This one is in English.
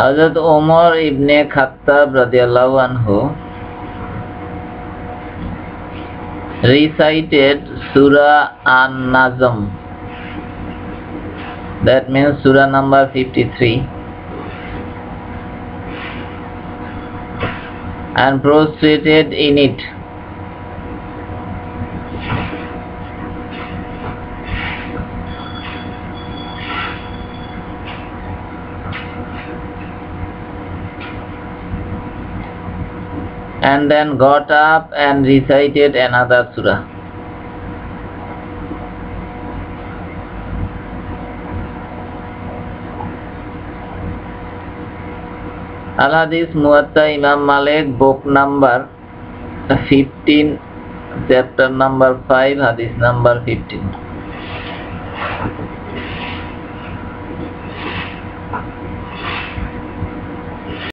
Hazrat Umar ibn Khattab radiyallahu anhu recited Surah An-Najm, that means Surah number 53, and prostrated in it. And then got up and recited another surah. Al-Hadith Muwatta Imam Malik, book number 15, chapter number 5, hadith number 15.